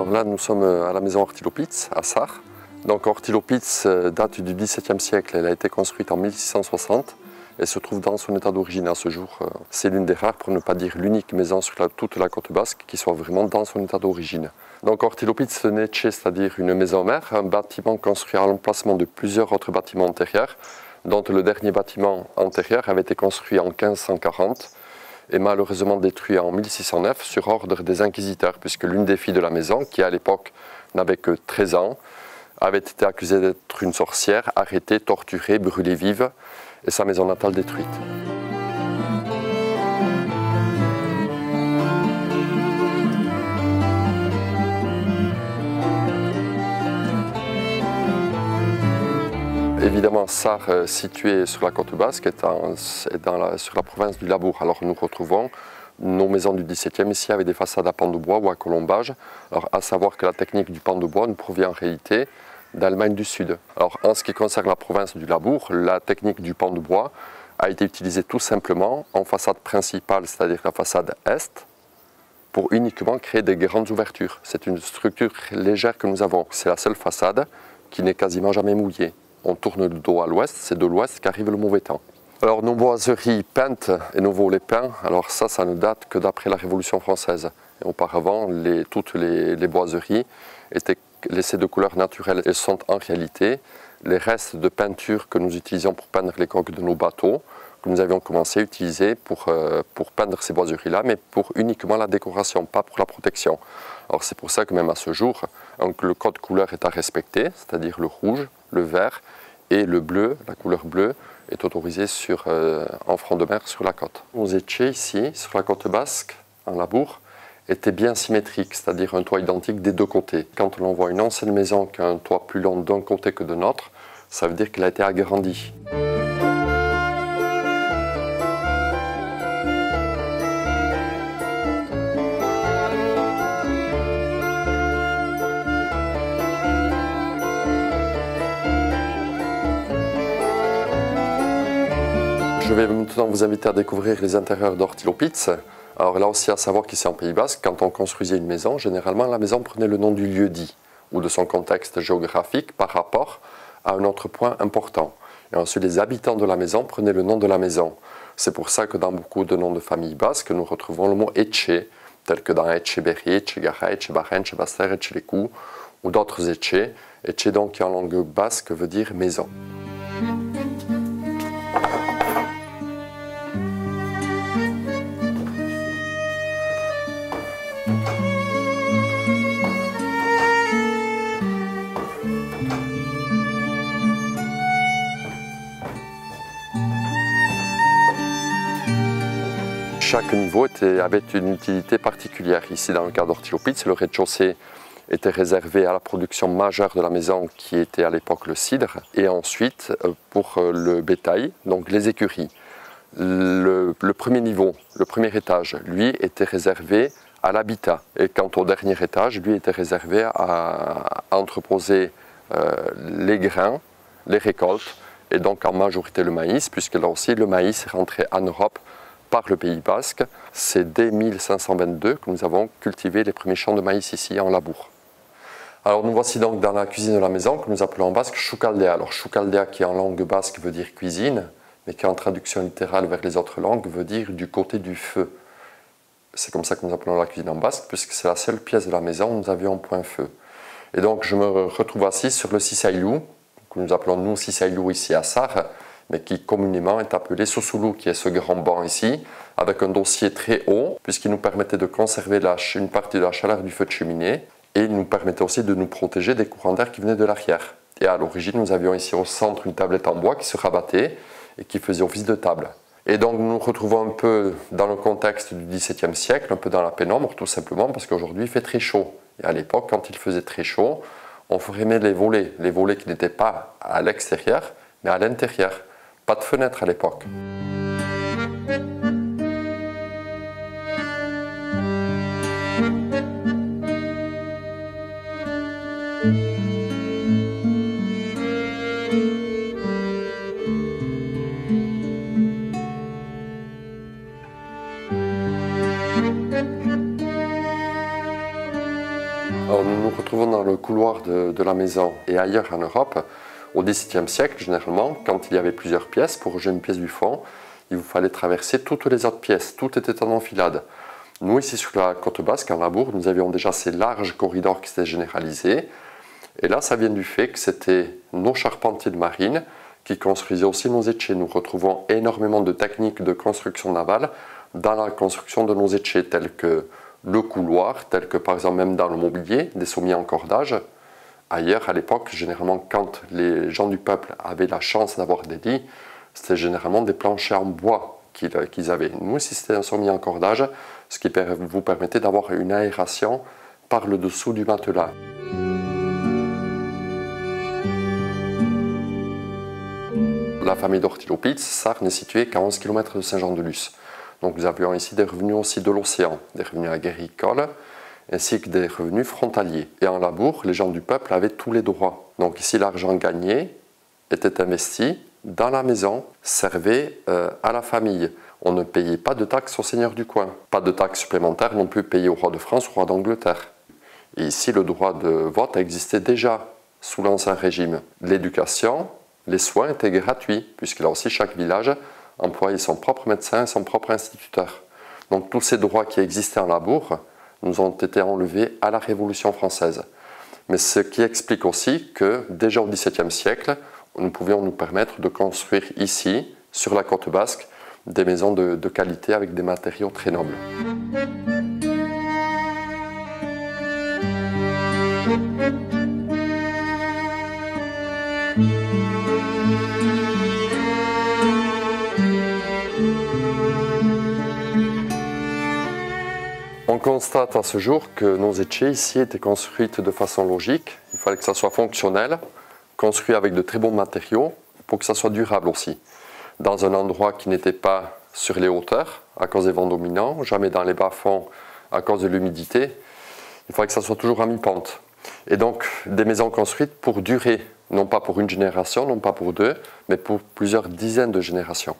Alors là, nous sommes à la maison Ortilopitz, à Sarre. Donc Ortilopitz date du XVIIe siècle, elle a été construite en 1660 et se trouve dans son état d'origine à ce jour. C'est l'une des rares, pour ne pas dire l'unique maison sur toute la côte basque qui soit vraiment dans son état d'origine. Donc Ortilopitz Netche, c'est-à-dire une maison mère, un bâtiment construit à l'emplacement de plusieurs autres bâtiments antérieurs, dont le dernier bâtiment antérieur avait été construit en 1540 et malheureusement détruit en 1609 sur ordre des inquisiteurs, puisque l'une des filles de la maison, qui à l'époque n'avait que 13 ans, avait été accusée d'être une sorcière, arrêtée, torturée, brûlée vive, et sa maison natale détruite. Évidemment, Sarre, située sur la côte basque, est sur la province du Labour. Alors nous retrouvons nos maisons du XVIIe ici avec des façades à pan de bois ou à colombage. Alors à savoir que la technique du pan de bois nous provient en réalité d'Allemagne du Sud. Alors en ce qui concerne la province du Labour, la technique du pan de bois a été utilisée tout simplement en façade principale, c'est-à-dire la façade est, pour uniquement créer des grandes ouvertures. C'est une structure légère que nous avons. C'est la seule façade qui n'est quasiment jamais mouillée. On tourne le dos à l'ouest, c'est de l'ouest qu'arrive le mauvais temps. Alors nos boiseries peintes et nos volets peints, alors ça ne date que d'après la Révolution française. Et auparavant, toutes les boiseries étaient laissées de couleur naturelle et sont en réalité les restes de peinture que nous utilisions pour peindre les coques de nos bateaux, que nous avions commencé à utiliser pour peindre ces boiseries-là, mais pour uniquement la décoration, pas pour la protection. Alors c'est pour ça que même à ce jour, le code couleur est à respecter, c'est-à-dire le rouge, le vert et le bleu, la couleur bleue, est autorisée en front de mer sur la côte. Nos échets ici, sur la côte basque, en Labour, étaient bien symétriques, c'est-à-dire un toit identique des deux côtés. Quand l'on voit une ancienne maison qui a un toit plus long d'un côté que de l'autre, ça veut dire qu'elle a été agrandie. Je vais maintenant vous inviter à découvrir les intérieurs d'Ortilopitz. Alors là aussi à savoir qu'ici en Pays Basque, quand on construisait une maison, généralement la maison prenait le nom du lieu-dit ou de son contexte géographique par rapport à un autre point important. Et ensuite les habitants de la maison prenaient le nom de la maison. C'est pour ça que dans beaucoup de noms de familles basques, nous retrouvons le mot Etxe, tel que dans Etxeberri, Etxegarra, Etxebarren, Etxebaster, Etxeleku ou d'autres Etxe. Etxe donc qui en langue basque veut dire maison. Chaque niveau avait une utilité particulière. Ici, dans le cas d'Ortilopitz, le rez-de-chaussée était réservé à la production majeure de la maison, qui était à l'époque le cidre, et ensuite pour le bétail, donc les écuries. Le premier niveau, le premier étage, lui, était réservé à l'habitat. Et quant au dernier étage, lui, était réservé à entreposer les grains, les récoltes, et donc en majorité le maïs, puisque là aussi, le maïs est rentré en Europe par le Pays Basque. C'est dès 1522 que nous avons cultivé les premiers champs de maïs ici en Labour. Alors nous voici donc dans la cuisine de la maison que nous appelons en basque chukaldea. Alors chukaldea qui en langue basque veut dire cuisine, mais qui en traduction littérale vers les autres langues veut dire du côté du feu. C'est comme ça que nous appelons la cuisine en basque, puisque c'est la seule pièce de la maison où nous avions un point feu. Et donc je me retrouve assis sur le sisailou, que nous appelons nous sisailou ici à Sarre, mais qui communément est appelé sosoulou, qui est ce grand banc ici, avec un dossier très haut, puisqu'il nous permettait de conserver une partie de la chaleur du feu de cheminée, et il nous permettait aussi de nous protéger des courants d'air qui venaient de l'arrière. Et à l'origine, nous avions ici au centre une tablette en bois qui se rabattait et qui faisait office de table. Et donc nous nous retrouvons un peu dans le contexte du XVIIe siècle, un peu dans la pénombre, tout simplement parce qu'aujourd'hui il fait très chaud. Et à l'époque, quand il faisait très chaud, on fermait les volets qui n'étaient pas à l'extérieur, mais à l'intérieur. Pas de fenêtre à l'époque. Alors nous nous couloirs de la maison et ailleurs en Europe, au XVIIe siècle, généralement, quand il y avait plusieurs pièces, pour rejoindre une pièce du fond, il vous fallait traverser toutes les autres pièces, tout était en enfilade. Nous, ici sur la côte basque, en Labour, nous avions déjà ces larges corridors qui s'étaient généralisés. Et là, ça vient du fait que c'était nos charpentiers de marine qui construisaient aussi nos échets. Nous retrouvons énormément de techniques de construction navale dans la construction de nos échets, tels que le couloir, tels que par exemple même dans le mobilier, des sommiers en cordage. Ailleurs, à l'époque, généralement, quand les gens du peuple avaient la chance d'avoir des lits, c'était généralement des planchers en bois qu'ils avaient. Nous, ici, c'était un sommier en cordage, ce qui vous permettait d'avoir une aération par le dessous du matelas. La famille d'Ortilopitz, Sarn, est située qu'à 11 km de Saint-Jean-de-Luz. Donc nous avions ici des revenus aussi de l'océan, des revenus agricoles, ainsi que des revenus frontaliers. Et en Labour, les gens du peuple avaient tous les droits. Donc ici, l'argent gagné était investi dans la maison, servait à la famille. On ne payait pas de taxes au seigneur du coin, pas de taxes supplémentaires non plus payées au roi de France ou au roi d'Angleterre. Et ici, le droit de vote existait déjà sous l'Ancien Régime. L'éducation, les soins étaient gratuits, puisque là aussi, chaque village employait son propre médecin et son propre instituteur. Donc tous ces droits qui existaient en Labour nous ont été enlevés à la Révolution française. Mais ce qui explique aussi que déjà au XVIIe siècle, nous pouvions nous permettre de construire ici, sur la côte basque, des maisons de qualité avec des matériaux très nobles. On constate à ce jour que nos échets ici étaient construits de façon logique. Il fallait que ça soit fonctionnel, construit avec de très bons matériaux pour que ça soit durable aussi. Dans un endroit qui n'était pas sur les hauteurs à cause des vents dominants, jamais dans les bas-fonds à cause de l'humidité. Il fallait que ça soit toujours à mi-pente. Et donc des maisons construites pour durer, non pas pour une génération, non pas pour deux, mais pour plusieurs dizaines de générations.